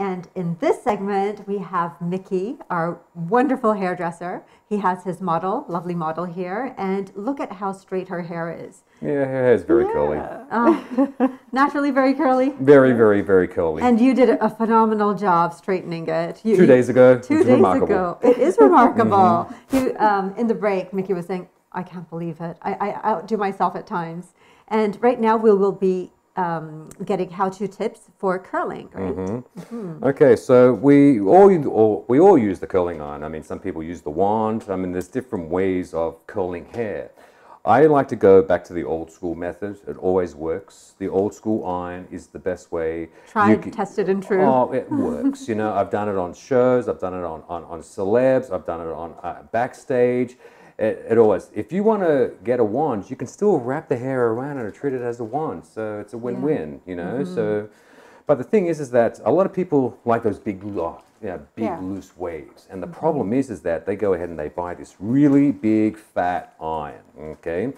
And in this segment, we have Mickey, our wonderful hairdresser. He has his model, lovely model here. And look at how straight her hair is. Yeah, her hair is very curly. Naturally very curly? Very, very, very curly. And you did a phenomenal job straightening it. 2 days ago. 2 days ago. It is remarkable. In the break, Mickey was saying, I can't believe it. I outdo myself at times. And right now we will be getting how-to tips for curling, right? Okay, so we all use the curling iron. I mean, some people use the wand. I mean, there's different ways of curling hair. I like to go back to the old school method. It always works. The old school iron is the best way. Tried, tested, and true. Oh, it works. You know, I've done it on shows. I've done it on celebs. I've done it on backstage. It always, if you want to get a wand, you can still wrap the hair around and treat it as a wand. So it's a win-win, you know. So, but the thing is that a lot of people like those big loose waves. And the problem is that they go ahead and they buy this really big fat iron, okay?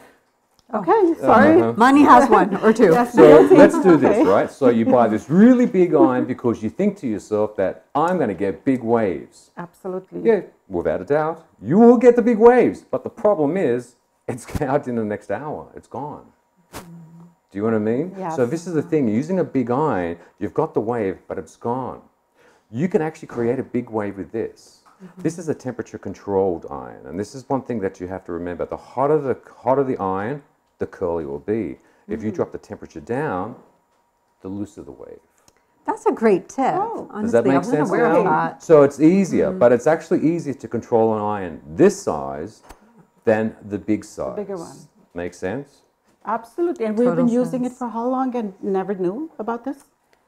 Okay, sorry. Manny has one or two. So let's do this, right? So you buy this really big iron because you think to yourself that I'm going to get big waves. Absolutely. Yeah, without a doubt. You will get the big waves. But the problem is, it's out in the next hour. It's gone. Do you know what I mean? Yes. So this is the thing. Using a big iron, you've got the wave, but it's gone. You can actually create a big wave with this. This is a temperature-controlled iron. And this is one thing that you have to remember. The hotter the iron, the curlier it will be. If you drop the temperature down, the looser the wave. That's a great tip. Honestly, Does that make I wasn't sense aware now? of that. So it's easier, but it's actually easier to control an iron this size than the big size. The bigger one. Make sense? Absolutely. And we've been using it for how long and never knew about this?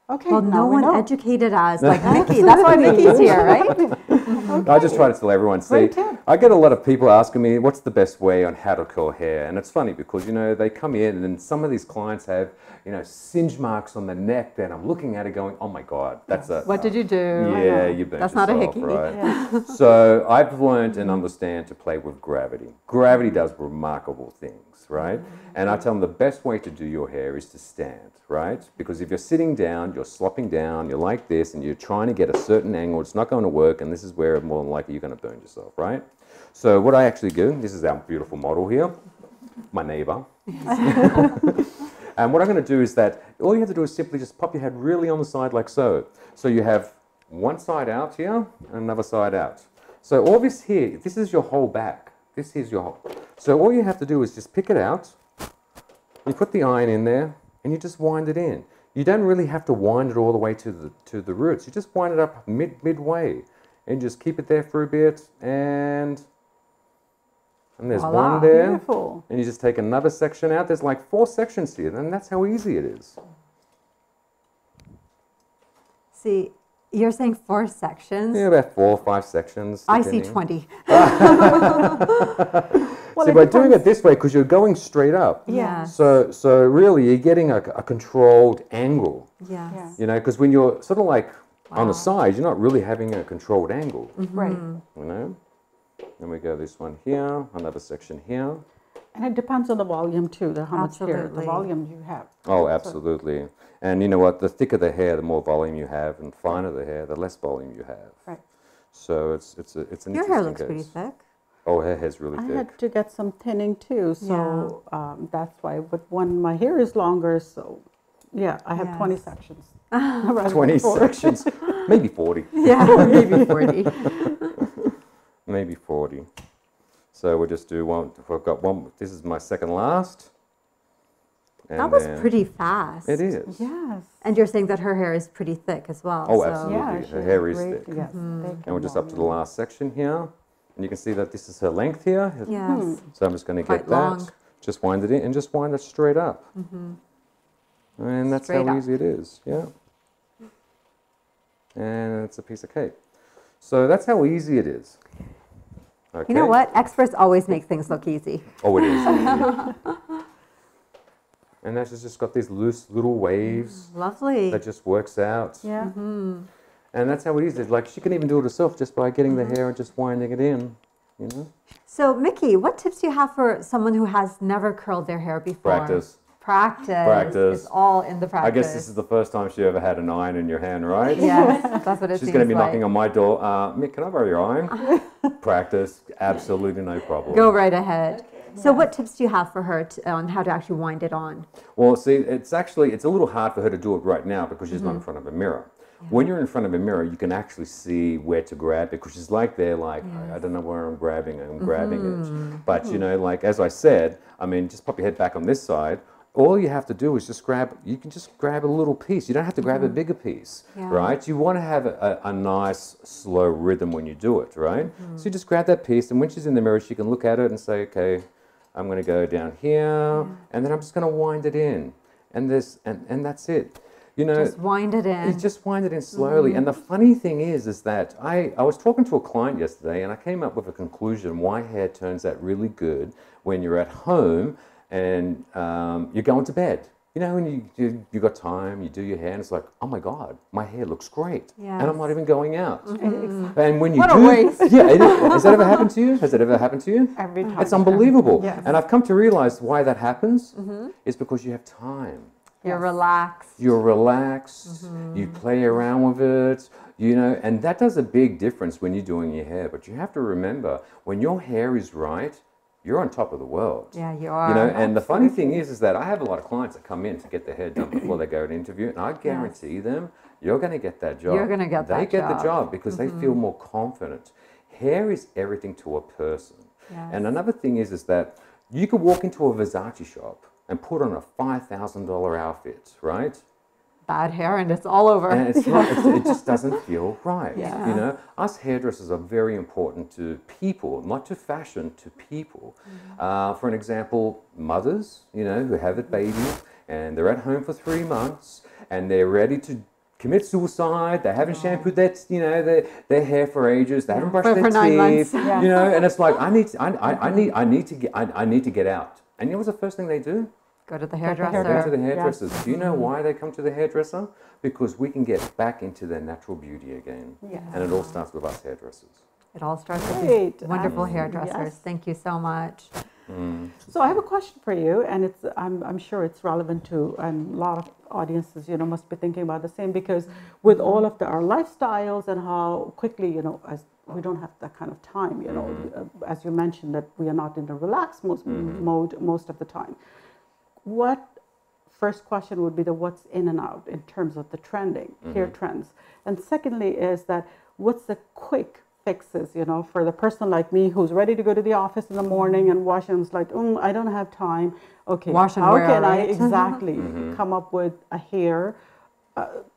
Okay, well, now no we one know. educated us like Mickey. That's why Mickey's here, right? I just try to tell everyone. See, I get a lot of people asking me, what's the best way on how to curl hair? And it's funny because, you know, they come in and some of these clients have, you know, singe marks on the neck that I'm looking at it going, oh my God, that's a... What did you do? Yeah, you burnt That's not a yourself, hickey. right? Yeah. So I've learned and understand to play with gravity. Gravity does remarkable things, right? And I tell them the best way to do your hair is to stand, right? Because if you're sitting down, you're slopping down, you're like this, and you're trying to get a certain angle, it's not going to work, and this is where more than likely you're going to burn yourself, right? So what I actually do, this is our beautiful model here, my neighbor. And what I'm going to do is that all you have to do is simply just pop your head really on the side like so. So you have one side out here and another side out. So all this here, this is your whole back. This is your whole. So all you have to do is just pick it out. You put the iron in there and you just wind it in. You don't really have to wind it all the way to the roots. You just wind it up midway and just keep it there for a bit and there's Voila. one there. Beautiful. And you just take another section out. There's like 4 sections here, and that's how easy it is. See, you're saying 4 sections. Yeah, about 4 or 5 sections. I see depending. 20. Well, See, by doing it this way, because you're going straight up. Yeah. So really, you're getting a controlled angle. Yes. Yeah. You know, because when you're sort of like on the side, you're not really having a controlled angle. Right. You know. Then we go this one here, another section here. And it depends on the volume too, how much hair, the Absolutely. volume you have. Oh, absolutely. And you know what? The thicker the hair, the more volume you have, and finer the hair, the less volume you have. Right. So it's an interesting Your hair looks pretty case. thick. Oh, her hair's really I thick. had to get some thinning too, so that's why. But when my hair is longer, so yeah, I have 20 Yes. sections. rather than 20 4. sections, maybe 40. Yeah, maybe 40. Maybe 40. So we'll just do one. I've got one. This is my second last. And That was then- pretty fast. It is. Yes. And you're saying that her hair is pretty thick as well. Oh, so- absolutely. Yeah, Her she hair has is great- thick. Yes, thick And we're just up to the volume. last section here. And you can see that this is her length here. Yes. So I'm just going to Quite get that. long. Just wind it in and just wind it straight up. And that's Straight how up. easy it is. Yeah. And it's a piece of cake. So that's how easy it is. Okay. You know what? Experts always make things look easy. Oh, it is. easy. And that's just got these loose little waves Lovely. that just works out. Yeah. And that's how it is. It's like she can even do it herself just by getting the hair and just winding it in, you know? So, Mickey, what tips do you have for someone who has never curled their hair before? Practice. Practice. It's all in the practice. I guess this is the first time she ever had an iron in your hand, right? Yes, that's what it She's seems going to be like. knocking on my door. Mick, can I borrow your iron? Practice. Absolutely no problem. Go right ahead. So what tips do you have for her on how to actually wind it on? Well, see, it's a little hard for her to do it right now because she's not in front of a mirror. Yeah. When you're in front of a mirror, you can actually see where to grab because she's like there, like, I don't know where I'm grabbing it. But, you know, like, as I said, I mean, just pop your head back on this side. All you have to do is you can just grab a little piece. You don't have to grab a bigger piece, right? You want to have a nice, slow rhythm when you do it, right? So you just grab that piece, and when she's in the mirror, she can look at it and say, okay, I'm going to go down here, and then I'm just going to wind it in. And that's it. You know, just wind it in. You just wind it in slowly. And the funny thing is that I was talking to a client yesterday, and I came up with a conclusion why hair turns out really good when you're at home and you're going to bed. You know, when you got time, you do your hair, and it's like, oh my God, my hair looks great, and I'm not even going out. And when you what a waste. has that ever happened to you? Has it ever happened to you? Every time. It's unbelievable. Yes. And I've come to realize why that happens is because you have time. You're relaxed. You're relaxed. You play around with it. You know, and that does a big difference when you're doing your hair. But you have to remember, when your hair is right, you're on top of the world. Yeah, you are. You know, and the funny thing is that I have a lot of clients that come in to get their hair done before they go to interview, and I guarantee them, you're going to get that job. You're going to get that job. They get the job because they feel more confident. Hair is everything to a person. Yes. And another thing is that you could walk into a Versace shop and put on a $5,000 outfit, right? Bad hair and it's all over. And it's like, it just doesn't feel right. Yeah. You know, us hairdressers are very important to people, not to fashion, to people. For an example, mothers, you know, who have a baby and they're at home for 3 months and they're ready to commit suicide. They haven't shampooed their hair for ages. They haven't brushed their 9 months. teeth. You know, and it's like I need to get out. And you know what's the first thing they do? Go to the hairdresser. Go to the hairdressers. Do you know why they come to the hairdresser? Because we can get back into their natural beauty again. And it all starts with us hairdressers. It all starts with these wonderful hairdressers. Yes. Thank you so much. So I have a question for you, and I'm sure it's relevant to, and a lot of audiences, you know, must be thinking about the same, because with all of our lifestyles and how quickly, you know, as we don't have that kind of time, you know, as you mentioned, that we are not in the relaxed mode most of the time. What first question would be what's in and out in terms of the trending, hair trends, and secondly is that what's the quick fixes, you know, for the person like me who's ready to go to the office in the morning and wash, and it's like, I don't have time. Okay, wash and how wear, can right? I exactly come up with a hair?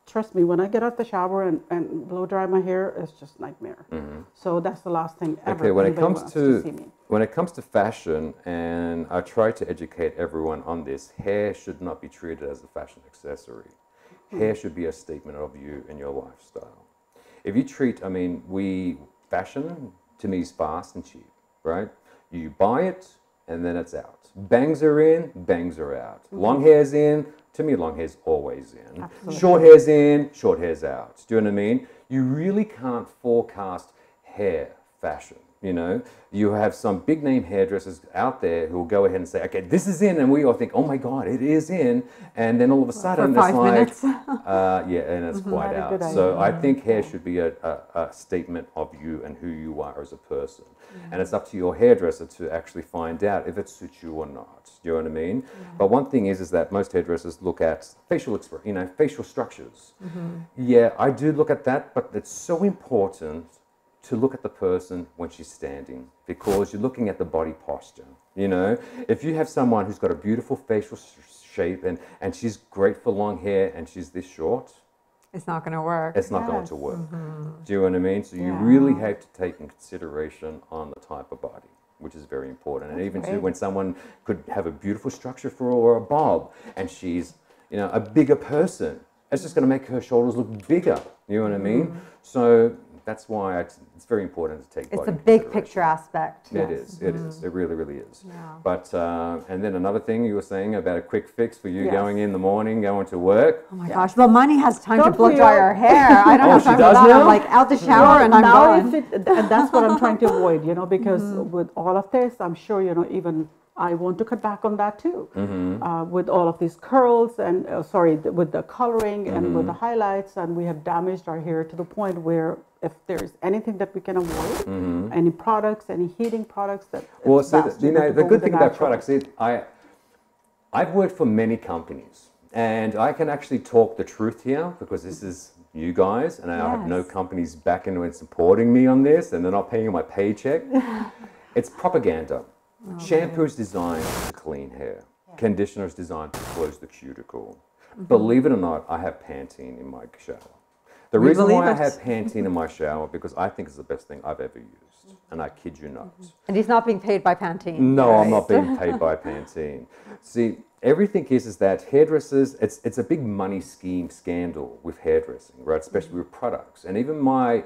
Trust me, when I get out the shower and blow dry my hair, it's just nightmare. So that's the last thing ever. Okay, when it anybody comes wants to see me. when it comes to fashion, and I try to educate everyone on this, hair should not be treated as a fashion accessory. Hair should be a statement of you and your lifestyle. If you treat, fashion to me is fast and cheap, right? You buy it and then it's out. Bangs are in, bangs are out. Long hair's in, to me long hair's always in. Absolutely. Short hair's in, short hair's out. Do you know what I mean? You really can't forecast hair fashion. You know, you have some big name hairdressers out there who will go ahead and say, okay, this is in, and we all think, oh my God, it is in, and then all of a sudden For 5 it's like, minutes. and it's quite Not a out. good So idea. I think hair should be a statement of you and who you are as a person, and it's up to your hairdresser to actually find out if it suits you or not. Do you know what I mean? But one thing is that most hairdressers look at facial structures. Yeah, I do look at that, but it's so important to look at the person when she's standing, because you're looking at the body posture. You know, if you have someone who's got a beautiful facial shape and she's great for long hair and she's this short, It's not going to work. it's not going to work. Do you know what I mean? So you really have to take in consideration on the type of body, which is very important. And even too, when someone could have a beautiful structure or a bob, and she's, you know, a bigger person, it's just going to make her shoulders look bigger. You know what I mean? So that's why it's very important to take. It's body a big consideration. picture aspect. It is. It is. It really, really is. Yeah. But and then another thing you were saying about a quick fix for you Yes. going in the morning, going to work. Oh my gosh. Well, Money has time to Don't blow we dry all- her hair. I don't have she time for does that. now? I'm like out the shower and I'm now gone. and that's what I'm trying to avoid, you know, because with all of this, I'm sure, you know, even I want to cut back on that too. With all of these curls and with the coloring and with the highlights, and we have damaged our hair to the point where if there's anything that we can avoid, any products, any heating products that. Well, so the good thing about products is I've worked for many companies, and I can actually talk the truth here because this is you guys, and I have no companies backing and supporting me on this, and they're not paying my paycheck. It's propaganda. Shampoo is designed to clean hair. Conditioner is designed to close the cuticle. Believe it or not, I have Pantene in my shower. The reason why I have Pantene in my shower because I think it's the best thing I've ever used, and I kid you not. And he's not being paid by Pantene. No, right? I'm not being paid by Pantene. See, everything is that hairdressers, it's a big money scheme scandal with hairdressing, right? Especially with products. And even my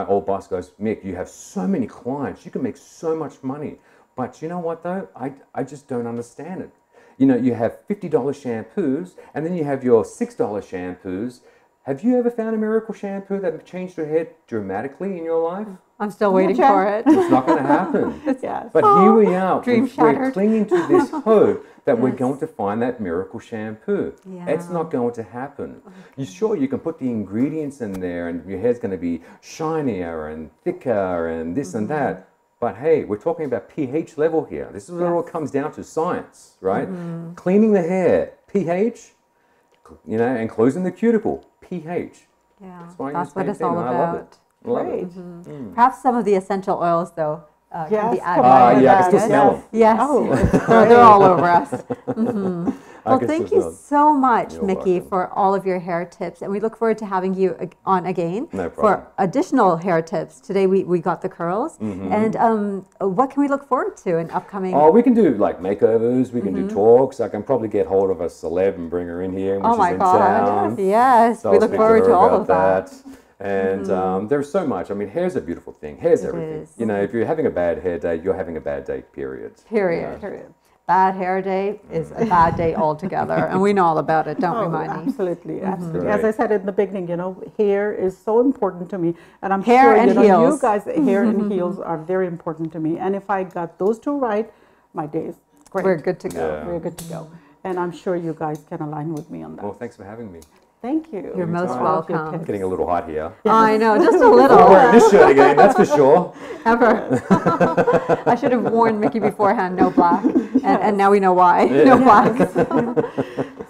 old boss goes, Mick, you have so many clients, you can make so much money. But you know what though? I just don't understand it. You know, you have $50 shampoos, and then you have your $6 shampoos. Have you ever found a miracle shampoo that changed your hair dramatically in your life? I'm still waiting for it. It's not going to happen. Yes. But here we are. Dream shattered. We're clinging to this hope that we're going to find that miracle shampoo. Yeah. It's not going to happen. You can put the ingredients in there, and your hair's going to be shinier and thicker and this and that. But hey, we're talking about pH level here. This is what it all comes down to, science, right? Cleaning the hair, pH, and closing the cuticle, pH. Yeah, That's what it's all about. I love it. Perhaps some of the essential oils, though, can be added. I can still smell them. Yes, they're all over us. Well, thank you so much, Mickey, for all of your hair tips. And we look forward to having you on again for additional hair tips. Today we got the curls. And what can we look forward to in upcoming? Oh, we can do like makeovers. We can do talks. I can probably get hold of a celeb and bring her in here when she's in town. Yes, we look forward to all of that. And there's so much. I mean, hair's a beautiful thing. Hair's everything. You know, if you're having a bad hair day, you're having a bad day, period. Period. Bad hair day is a bad day altogether, and we know all about it, don't we, Miney? Absolutely, absolutely. As I said in the beginning, hair is so important to me, and I'm hair sure and heels. You guys, hair and heels are very important to me. And if I got those two right, my day is great. We're good to go. Yeah. We're good to go, and I'm sure you guys can align with me on that. Well, thanks for having me. Thank you. You're most welcome. It's getting a little hot here. I know, just a little. I'm wearing this shirt again, that's for sure. Ever. I should have warned Mickey beforehand, no black. And now we know why. No blacks.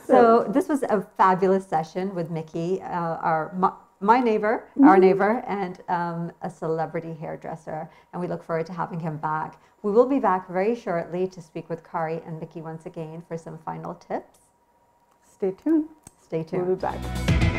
So this was a fabulous session with Mickey, my neighbor, our neighbor, and a celebrity hairdresser. And we look forward to having him back. We will be back very shortly to speak with Kari and Mickey once again for some final tips. Stay tuned. Stay tuned. We'll be back.